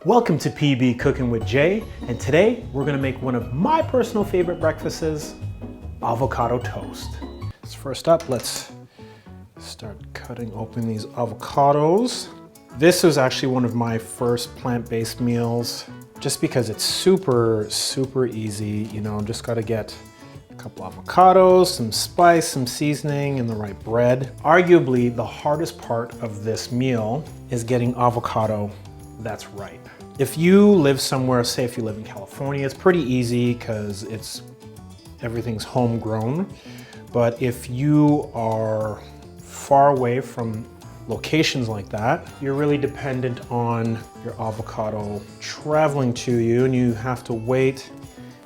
Welcome to PB Cooking with Jay, and today we're gonna make one of my personal favorite breakfasts, avocado toast. So first up, let's start cutting open these avocados. This was actually one of my first plant-based meals, just because it's super easy. You know, just gotta get a couple avocados, some spice, some seasoning, and the right bread. Arguably, the hardest part of this meal is getting avocado that's ripe. If you live somewhere, say if you live in California, it's pretty easy because everything's homegrown. But if you are far away from locations like that, you're really dependent on your avocado traveling to you, and you have to wait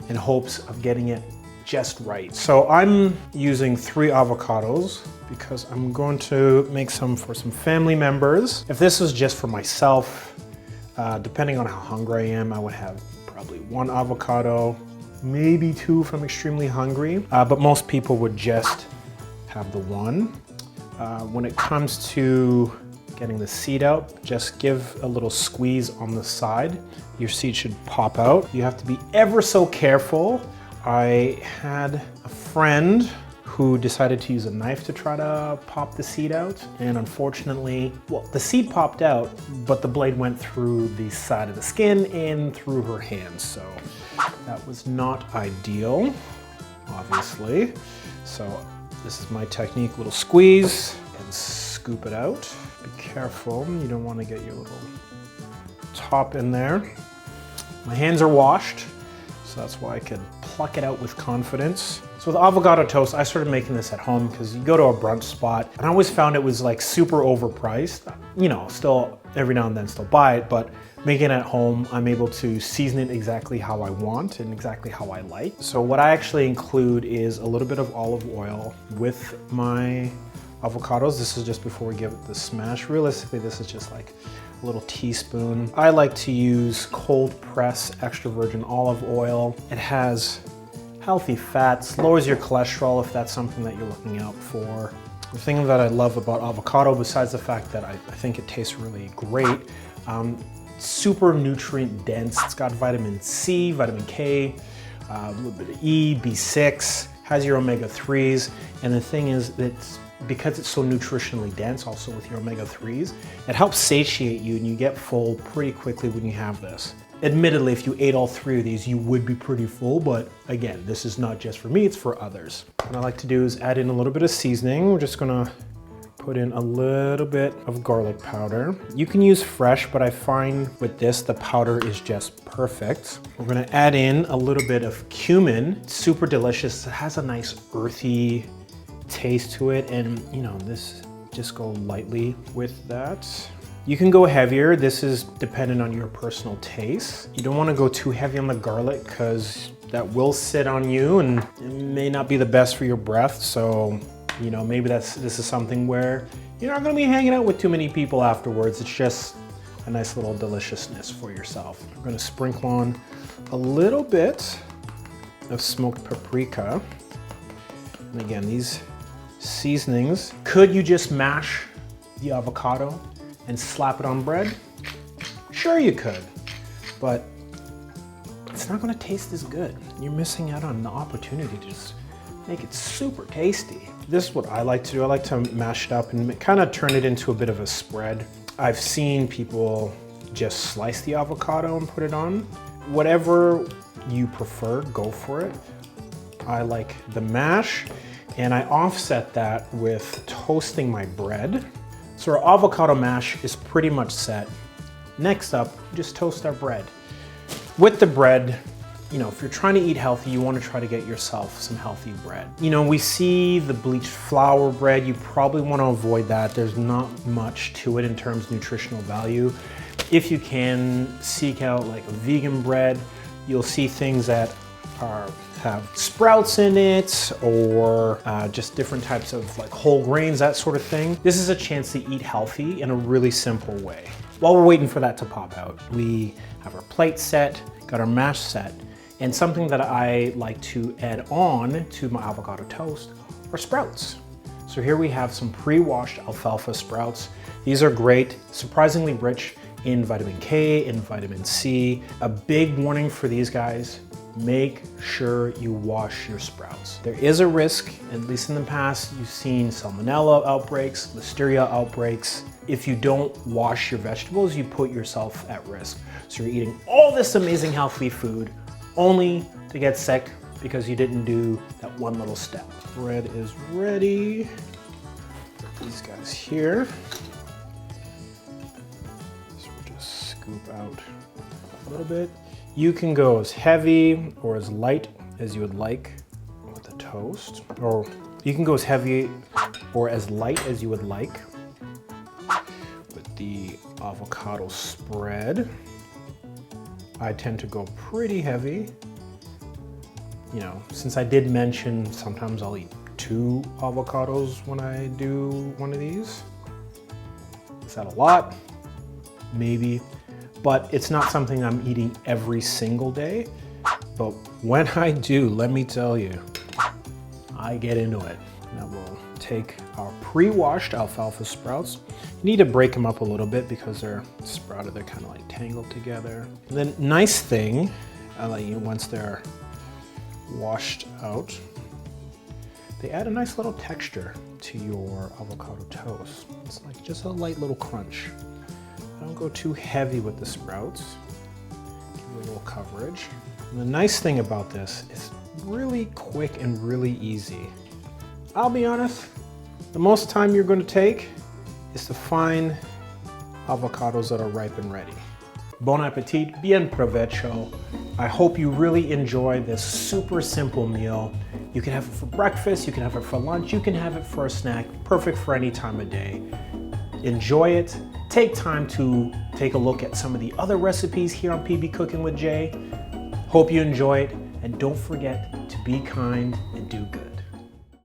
in hopes of getting it just right. So I'm using 3 avocados because I'm going to make some for some family members. If this was just for myself, depending on how hungry I am, I would have probably 1 avocado, maybe 2 if I'm extremely hungry, but most people would just have the 1. When it comes to getting the seed out, just give a little squeeze on the side. Your seed should pop out. You have to be ever so careful. I had a friend who decided to use a knife to try to pop the seed out. And unfortunately, well, the seed popped out, but the blade went through the side of the skin and through her hand. So that was not ideal, obviously. So this is my technique, little squeeze and scoop it out. Be careful, you don't want to get your little top in there. My hands are washed, so that's why I could pluck it out with confidence. So with avocado toast, I started making this at home because you go to a brunch spot, and I always found it was like super overpriced. You know, still every now and then still buy it, but making it at home, I'm able to season it exactly how I want and exactly how I like. So what I actually include is a little bit of olive oil with my avocados. This is just before we give it the smash. Realistically, this is just like a little teaspoon. I like to use cold press extra virgin olive oil. It has healthy fats, lowers your cholesterol if that's something that you're looking out for. The thing that I love about avocado, besides the fact that I think it tastes really great, super nutrient dense. It's got vitamin C, vitamin K, a little bit of E, B6, has your omega-3s, and the thing is that because it's so nutritionally dense also with your omega-3s, it helps satiate you and you get full pretty quickly when you have this. Admittedly, if you ate all 3 of these, you would be pretty full, but again, this is not just for me, it's for others. What I like to do is add in a little bit of seasoning. We're just gonna put in a little bit of garlic powder. You can use fresh, but I find with this, the powder is just perfect. We're gonna add in a little bit of cumin. It's super delicious. It has a nice earthy taste to it, and you know, this just go lightly with that. You can go heavier. This is dependent on your personal taste. You don't want to go too heavy on the garlic because that will sit on you and it may not be the best for your breath. So, you know, maybe this is something where you're not going to be hanging out with too many people afterwards. It's just a nice little deliciousness for yourself. I'm going to sprinkle on a little bit of smoked paprika. And again, these seasonings, could you just mash the avocado and slap it on bread? Sure you could, but it's not gonna taste as good. You're missing out on the opportunity to just make it super tasty. This is what I like to do. I like to mash it up and kind of turn it into a bit of a spread. I've seen people just slice the avocado and put it on. Whatever you prefer, go for it. I like the mash, and I offset that with toasting my bread. So our avocado mash is pretty much set. Next up, just toast our bread. With the bread, you know, if you're trying to eat healthy, you want to try to get yourself some healthy bread. You know, we see the bleached flour bread. You probably want to avoid that. There's not much to it in terms of nutritional value. If you can, seek out like a vegan bread. You'll see things that have sprouts in it, or just different types of like whole grains, that sort of thing. This is a chance to eat healthy in a really simple way. While we're waiting for that to pop out, we have our plate set, got our mash set, and something that I like to add on to my avocado toast are sprouts. So here we have some pre-washed alfalfa sprouts. These are great, surprisingly rich in vitamin K, in vitamin C. A big warning for these guys, make sure you wash your sprouts. There is a risk, at least in the past, you've seen salmonella outbreaks, listeria outbreaks. If you don't wash your vegetables, you put yourself at risk. So you're eating all this amazing healthy food only to get sick because you didn't do that one little step. Bread is ready. Put these guys here. So we'll just scoop out a little bit. You can go as heavy or as light as you would like with the toast, or you can go as heavy or as light as you would like with the avocado spread. I tend to go pretty heavy. You know, since I did mention sometimes I'll eat 2 avocados when I do one of these. Is that a lot? Maybe. But it's not something I'm eating every single day. But when I do, let me tell you, I get into it. Now we'll take our pre-washed alfalfa sprouts. You need to break them up a little bit because they're sprouted, they're kind of like tangled together. And then nice thing, once they're washed out, they add a nice little texture to your avocado toast. It's like just a light little crunch. Don't go too heavy with the sprouts. Give it a little coverage. And the nice thing about this is really quick and really easy. I'll be honest, the most time you're going to take is to find avocados that are ripe and ready. Bon appetit, bien provecho. I hope you really enjoy this super simple meal. You can have it for breakfast, you can have it for lunch, you can have it for a snack, perfect for any time of day. Enjoy it. Take time to take a look at some of the other recipes here on PB Cooking with Jay. Hope you enjoy it, and don't forget to be kind and do good.